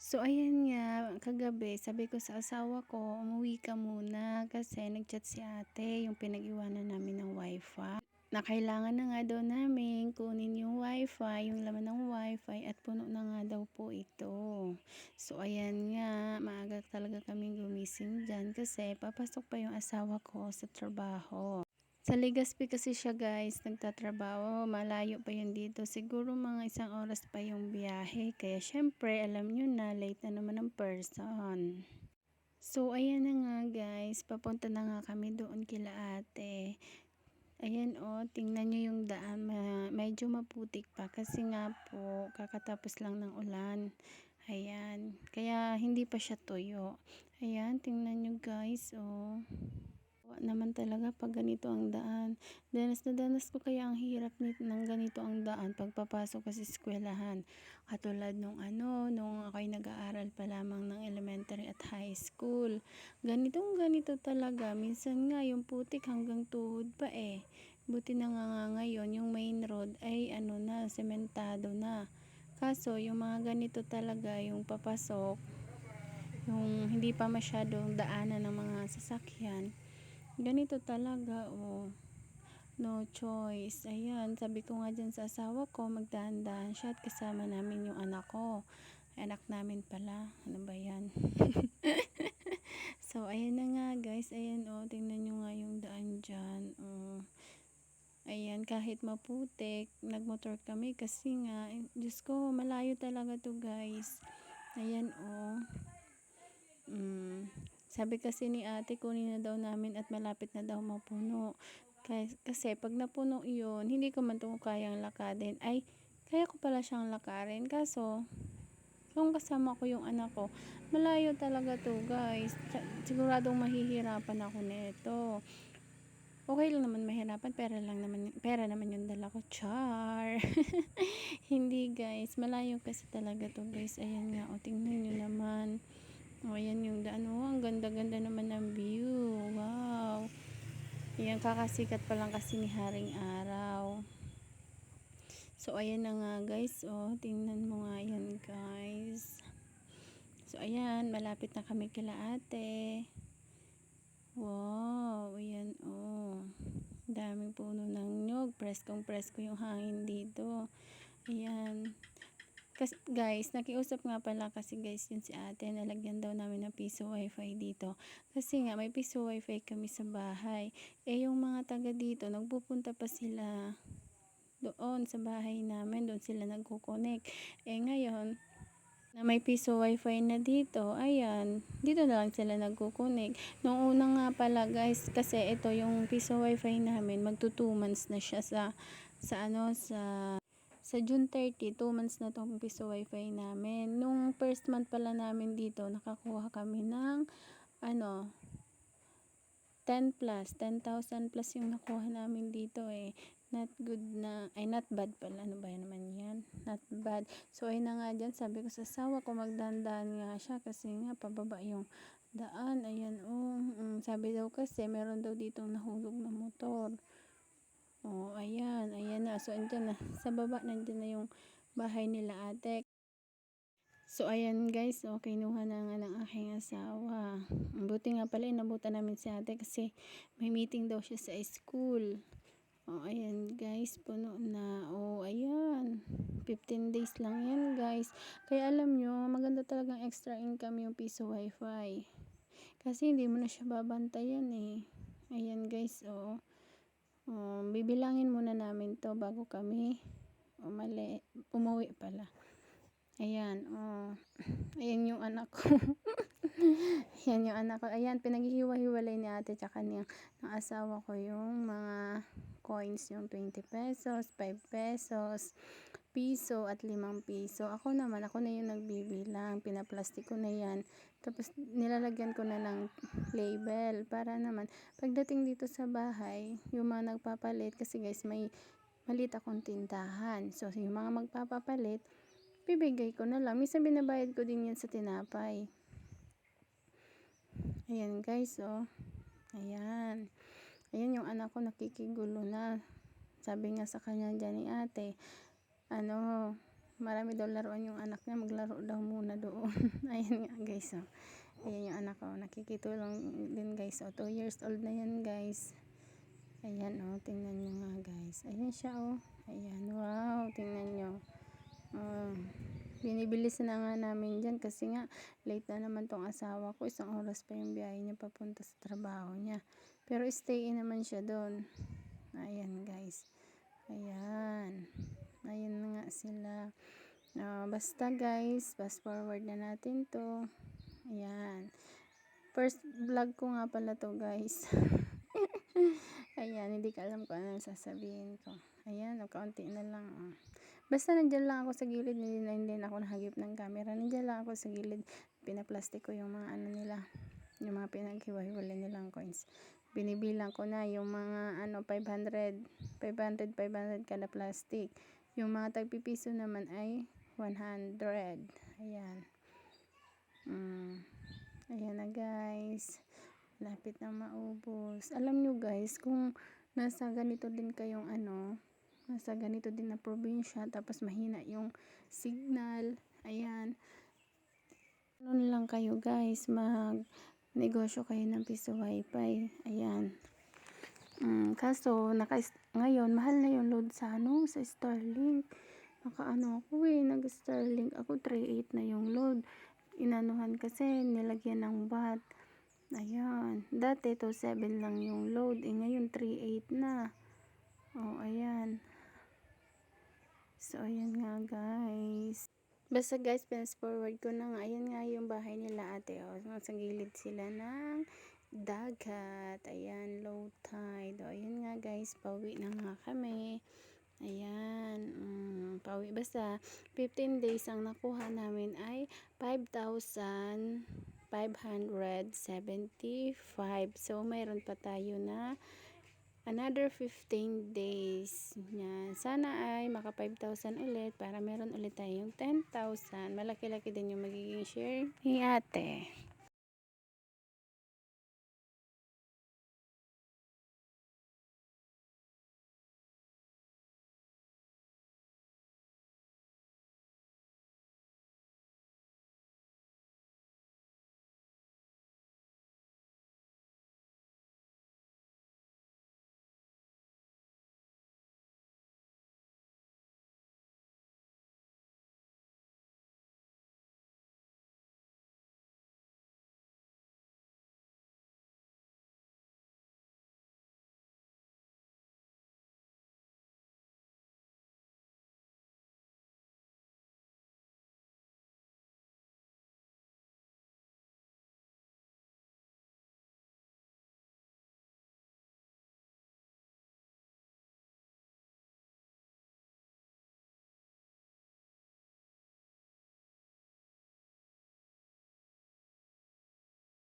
So ayan nga, kagabi sabi ko sa asawa ko, "Umuwi ka muna," kasi nag-chat si ate, yung pinag-iwanan namin ng wifi, na kailangan na nga daw namin kunin yung wifi, yung laman ng wifi at puno na nga daw po ito. So ayan nga, maaga talaga kaming gumising diyan kasi papasok pa yung asawa ko sa trabaho. Sa Legazpi kasi siya guys nagtatrabaho, malayo pa yun dito, siguro mga 1 oras pa yung biyahe, kaya syempre alam nyo na late na naman ang person. So ayan na nga guys, papunta na nga kami doon kila ate. Ayan tingnan nyo yung daan, medyo maputik pa kasi nga po kakatapos lang ng ulan. Ayan, kaya hindi pa siya tuyo. Ayan, tingnan nyo guys naman talaga pag ganito ang daan. Danas na danas ko kaya ang hirap ng ganito ang daan pagpapasok kasi sa eskwelahan. Katulad nung ako'y nag-aaral pa lamang ng elementary at high school. Ganito talaga. Minsan nga yung putik hanggang tuhod pa eh. Buti na nga ngayon yung main road ay sementado na. Kaso yung mga ganito talaga yung papasok, yung hindi pa masyadong daanan ng mga sasakyan. Ganito talaga no choice. Ayan, sabi ko nga dyan sa asawa ko, magdahan-dahan siya at kasama namin yung anak ko. Anak namin pala. Ano ba yan? So, ayan na nga guys. Ayan tingnan nyo nga yung daan dyan. Ayan, kahit maputik, nagmotor kami kasi nga, Diyos ko, malayo talaga to guys. Ayan sabi kasi ni ate kunin na daw namin at malapit na daw mapuno. Kasi pag napuno yun, hindi ko man ito kayang lakadin. Ay, kaya ko pala siyang lakarin. Kaso, kung kasama ko yung anak ko, malayo talaga to guys. Siguradong mahihirapan ako nito. Okay lang naman mahirapan, pera naman yung dala ko. Char! Hindi guys, malayo kasi talaga to guys. Ayan nga, tingnan nyo naman. Ayan yung daan. Ang ganda-ganda naman ng view. Wow. Ayan, kakasikat pa lang kasi ni Haring Araw. So, ayan na nga guys. Tingnan mo nga yan guys. So, ayan, malapit na kami kila ate. Wow, ayan daming puno ng nyog. Preskong-presko yung hangin dito. Ayan. Guys, nakiusap nga pala kasi guys yun si ate, nalagyan daw namin ng piso wifi dito kasi nga may piso wifi kami sa bahay. Yung mga taga dito nagpupunta pa sila doon sa bahay namin, doon sila nagko-connect. Ngayon na may piso wifi na dito, ayan, dito na lang sila nagko-connect. Nung una nga pala guys, kasi ito yung piso wifi namin, magto 2 months na siya sa June 30, 2 months na tong piso wifi namin. Nung first month pala namin dito, nakakuha kami ng 10,000 plus yung nakuha namin dito not good na, not bad pala, ano ba naman yan, not bad. So ay na nga dyan, sabi ko sa asawa ko magdandan nga siya kasi nga pababa yung daan. Ayan sabi daw kasi meron daw ditong nahulog na motor. Ayan na. So andyan na sa baba, nandyan na yung bahay nila ate. So ayan guys, kinuha na nga ng aking asawa. Buti nga pala inabutan namin si ate kasi may meeting daw siya sa school. Ayan guys, puno na. Ayan, 15 days lang yan guys. Kaya alam nyo, maganda talagang extra income yung piso wifi kasi hindi mo na siya babantayan ayan guys bibilangin muna namin to bago kami umuwi pala. Ayan ayan yung anak ko. Ayan yung anak ko. Ayan, pinaghihiwa-hiwalay ni ate tsaka ng asawa ko yung mga coins, yung 20 pesos, 5 pesos, piso at 5 piso. Ako na yung nagbibilang. Pinaplastic ko na yan. Tapos nilalagyan ko na ng label para naman pagdating dito sa bahay, yung mga nagpapalit kasi guys may maliit akong tindahan. So yung mga magpapapalit, bibigay ko na lang. Minsan binabayad ko din yan sa tinapay. Ayan guys ayan yung anak ko nakikigulo na. Sabi nga sa kanya dyan ni ate, marami daw laruan yung anak niya, maglaro daw muna doon. Ayan nga guys, oh. Ayan yung anak ko, nakikitulong din guys, oh. 2 years old na yan guys. Ayan, oh, tingnan nyo nga guys. Ayan siya, oh. Ayan, wow, tingnan nyo. Oh, binibilis na nga namin dyan kasi nga late na naman tong asawa ko. 1 oras pa yung biyahe niya papunta sa trabaho niya. Pero stay in naman siya doon. Ayan guys. Ayan. Ayan na nga sila. Basta guys, fast forward na natin to. Ayan. First vlog ko nga pala to guys. Ayan, hindi ko alam kung ano sasabihin ko. Ayan, kaunti na lang. Oh. Basta nandyan lang ako sa gilid, hindi na ako nahagip ng camera. Nandyan lang ako sa gilid. Pinaplastic ko yung mga ano nila. Yung mga pinaghiwa-hiwalay nilang coins. Binibilang ko na yung mga 500 kada plastic. Yung mga tagpipiso naman ay 100. Ayan. Ayan na guys. Lapit na maubos. Alam nyo guys, kung nasa ganito din kayong nasa ganito din na probinsya, tapos mahina yung signal, ayan, nun lang kayo guys, mag negosyo kayo ng piso wifi, ayan. Kaso, ngayon, mahal na yung load sa sa Starlink. Ako nag-Starlink ako, 3.8 na yung load. Inanuhan kasi, nilagyan ng bat. Ayan. Dati, 2.7 lang yung load. Ngayon, 3.8 na. Oh, ayan. So, ayan nga, guys. Basta, guys, fast forward ko na nga. Ayan nga yung bahay nila ate. Oh. Sa gilid sila ng dagat. Ayan, low tide. Oh, ayan nga, guys. Pauwi na nga kami. Ayan. Pauwi. Basta, 15 days ang nakuha namin ay 5,575. So, mayroon pa tayo na another 15 days. Yan. Sana ay maka 5,000 ulit para meron ulit tayong 10,000. Malaki-laki din yung magiging share ni ate.